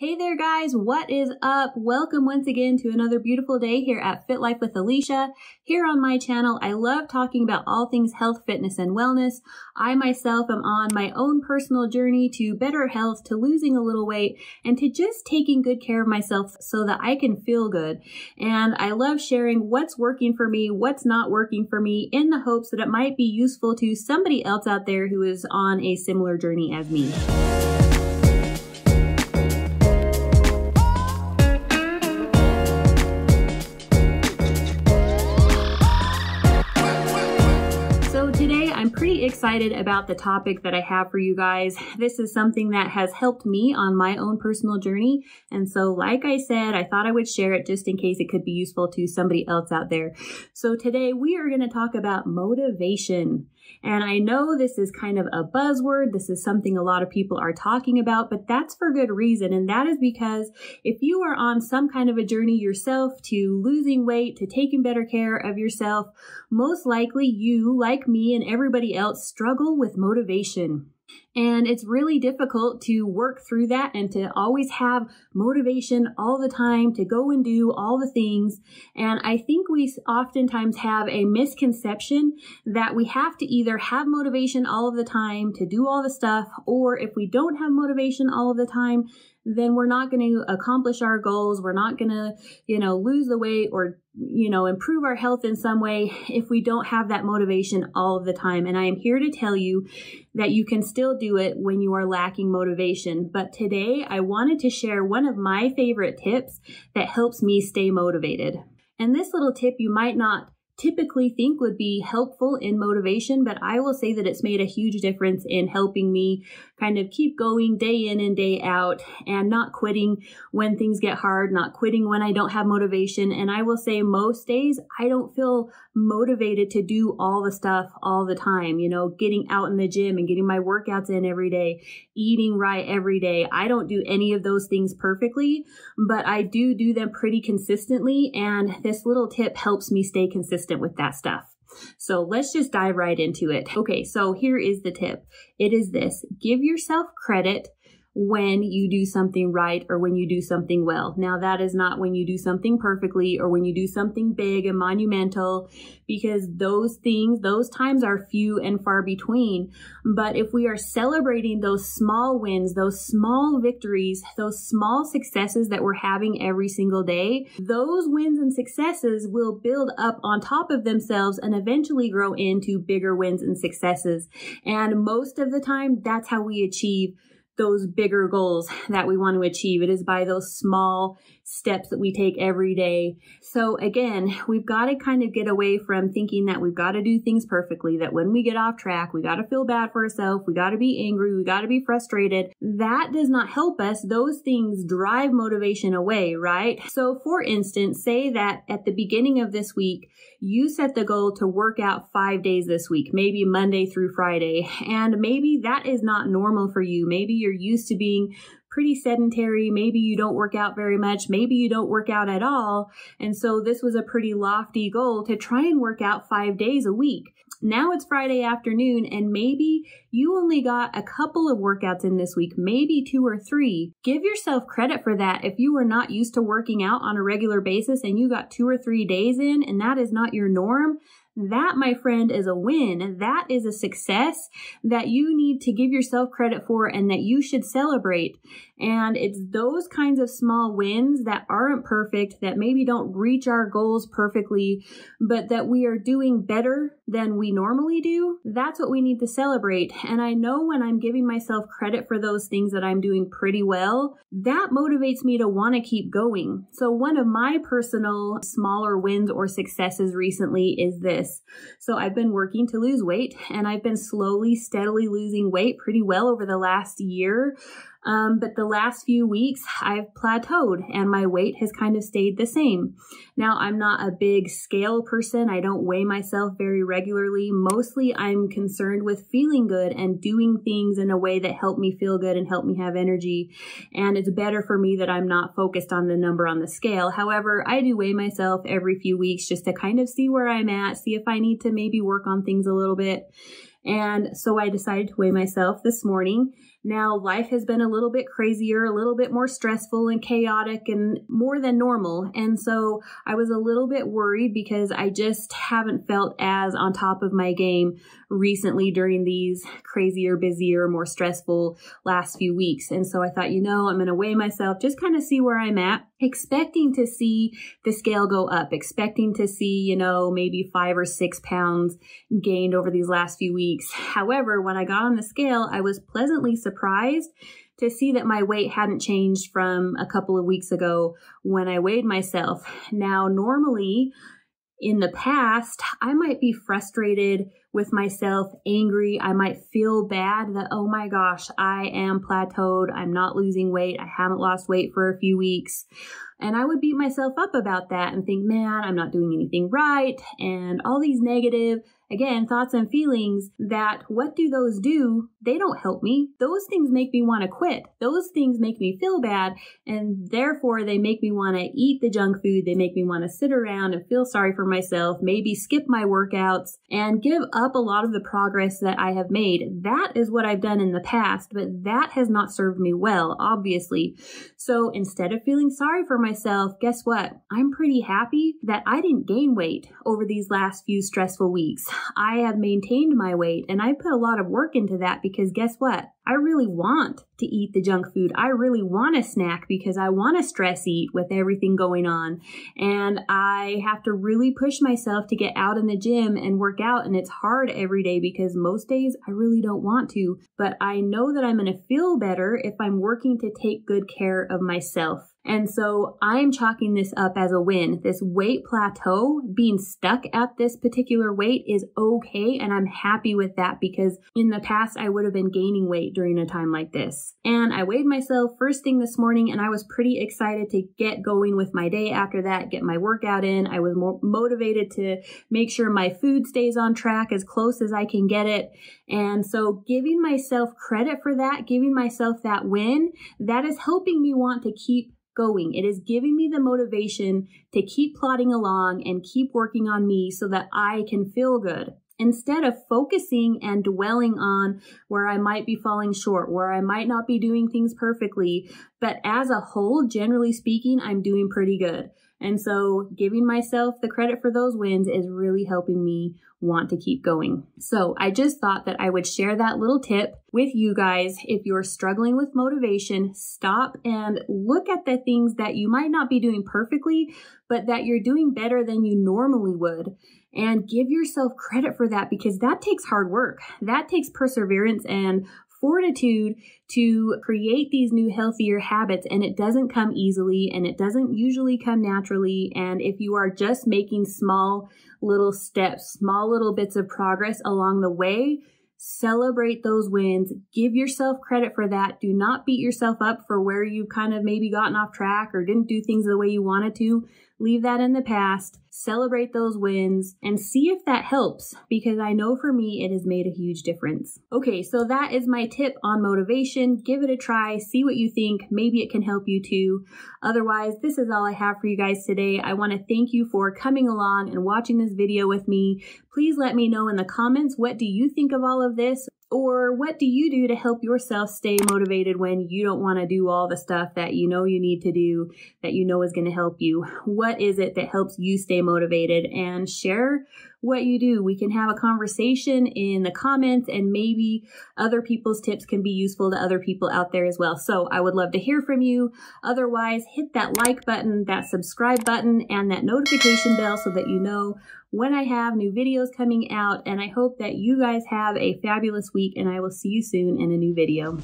Hey there guys, what is up? Welcome once again to another beautiful day here at Fit Life with Alicia. Here on my channel, I love talking about all things health, fitness, and wellness. I myself am on my own personal journey to better health, to losing a little weight, and to just taking good care of myself so that I can feel good. And I love sharing what's working for me, what's not working for me, in the hopes that it might be useful to somebody else out there who is on a similar journey as me. I'm pretty excited about the topic that I have for you guys. This is something that has helped me on my own personal journey. And so like I said, I thought I would share it just in case it could be useful to somebody else out there. So today we are going to talk about motivation. And I know this is kind of a buzzword. This is something a lot of people are talking about, but that's for good reason. And that is because if you are on some kind of a journey yourself to losing weight, to taking better care of yourself, most likely you, like me and everybody else, struggle with motivation. And it's really difficult to work through that and to always have motivation all the time to go and do all the things. And I think we oftentimes have a misconception that we have to either have motivation all of the time to do all the stuff, or if we don't have motivation all of the time, then we're not going to accomplish our goals. We're not going to, lose the weight or, improve our health in some way if we don't have that motivation all of the time. And I am here to tell you that you can still do it when you are lacking motivation. But today I wanted to share one of my favorite tips that helps me stay motivated. And this little tip you might not typically think would be helpful in motivation, but I will say that it's made a huge difference in helping me kind of keep going day in and day out and not quitting when things get hard, not quitting when I don't have motivation. And I will say most days I don't feel motivated to do all the stuff all the time, getting out in the gym and getting my workouts in every day, eating right every day. I don't do any of those things perfectly, but I do them pretty consistently. And this little tip helps me stay consistent with that stuff. So let's just dive right into it. Okay, so here is the tip. It is this: give yourself credit when you do something right or when you do something well. Now, that is not when you do something perfectly or when you do something big and monumental, because those times are few and far between. But if we are celebrating those small wins, those small victories, those small successes that we're having every single day, those wins and successes will build up on top of themselves and eventually grow into bigger wins and successes. And most of the time, that's how we achieve those bigger goals that we want to achieve. It is by those small steps that we take every day. So again, we've got to kind of get away from thinking that we've got to do things perfectly, that when we get off track, we got to feel bad for ourselves, we got to be angry, we got to be frustrated. That does not help us. Those things drive motivation away, right? So for instance, say that at the beginning of this week, you set the goal to work out 5 days this week, maybe Monday through Friday, and maybe that is not normal for you. Maybe you're used to being pretty sedentary. Maybe you don't work out very much. Maybe you don't work out at all. And so this was a pretty lofty goal to try and work out 5 days a week. Now it's Friday afternoon and maybe you only got a couple of workouts in this week, maybe 2 or 3. Give yourself credit for that. If you were not used to working out on a regular basis and you got 2 or 3 days in and that is not your norm, that, my friend, is a win. That is a success that you need to give yourself credit for and that you should celebrate. And it's those kinds of small wins that aren't perfect, that maybe don't reach our goals perfectly, but that we are doing better than we normally do. That's what we need to celebrate. And I know when I'm giving myself credit for those things that I'm doing pretty well, that motivates me to want to keep going. So one of my personal smaller wins or successes recently is this. So I've been working to lose weight and I've been slowly, steadily losing weight pretty well over the last year. But the last few weeks I've plateaued and my weight has kind of stayed the same. Now, I'm not a big scale person. I don't weigh myself very regularly. Mostly I'm concerned with feeling good and doing things in a way that help me feel good and help me have energy. And it's better for me that I'm not focused on the number on the scale. However, I do weigh myself every few weeks just to kind of see where I'm at, see if I need to maybe work on things a little bit. And so I decided to weigh myself this morning. Now, life has been a little bit crazier, a little bit more stressful and chaotic and more than normal. And so I was a little bit worried because I just haven't felt as on top of my game recently during these crazier, busier, more stressful last few weeks. And so I thought, I'm going to weigh myself, just kind of see where I'm at, expecting to see the scale go up, expecting to see, maybe 5 or 6 pounds gained over these last few weeks. However, when I got on the scale, I was pleasantly surprised to see that my weight hadn't changed from a couple of weeks ago when I weighed myself. Now, normally in the past, I might be frustrated with myself, angry. I might feel bad that, oh my gosh, I am plateaued. I'm not losing weight. I haven't lost weight for a few weeks. And I would beat myself up about that and think, man, I'm not doing anything right. And all these negative, again, thoughts and feelings that what do those do? They don't help me. Those things make me want to quit. Those things make me feel bad. And therefore, they make me want to eat the junk food. They make me want to sit around and feel sorry for myself, maybe skip my workouts and give up a lot of the progress that I have made. That is what I've done in the past, but that has not served me well, obviously. So instead of feeling sorry for myself, guess what? I'm pretty happy that I didn't gain weight over these last few stressful weeks. I have maintained my weight and I put a lot of work into that because guess what? I really want to eat the junk food. I really want to snack because I want to stress eat with everything going on. And I have to really push myself to get out in the gym and work out. And it's hard every day because most days I really don't want to. But I know that I'm going to feel better if I'm working to take good care of myself. And so I'm chalking this up as a win. This weight plateau, being stuck at this particular weight is okay. And I'm happy with that because in the past, I would have been gaining weight during a time like this. And I weighed myself first thing this morning and I was pretty excited to get going with my day after that, get my workout in. I was motivated to make sure my food stays on track as close as I can get it. And so giving myself credit for that, giving myself that win, that is helping me want to keep going. It is giving me the motivation to keep plodding along and keep working on me so that I can feel good. Instead of focusing and dwelling on where I might be falling short, where I might not be doing things perfectly, but as a whole, generally speaking, I'm doing pretty good. And so giving myself the credit for those wins is really helping me want to keep going. So I just thought that I would share that little tip with you guys. If you're struggling with motivation, stop and look at the things that you might not be doing perfectly, but that you're doing better than you normally would. And give yourself credit for that because that takes hard work. That takes perseverance and fortitude to create these new healthier habits, and it doesn't come easily and it doesn't usually come naturally. And if you are just making small little steps, small little bits of progress along the way, celebrate those wins. Give yourself credit for that. Do not beat yourself up for where you've kind of maybe gotten off track or didn't do things the way you wanted to. Leave that in the past. Celebrate those wins and see if that helps because I know for me it has made a huge difference. Okay, so that is my tip on motivation. Give it a try. See what you think. Maybe it can help you too. Otherwise, this is all I have for you guys today. I want to thank you for coming along and watching this video with me. Please let me know in the comments, what do you think of all of this? Or what do you do to help yourself stay motivated when you don't want to do all the stuff that you know you need to do, that you know is going to help you? What is it that helps you stay motivated? And share what you do. We can have a conversation in the comments and maybe other people's tips can be useful to other people out there as well. So I would love to hear from you. Otherwise, hit that like button, that subscribe button, and that notification bell so that you know when I have new videos coming out. And I hope that you guys have a fabulous week and I will see you soon in a new video.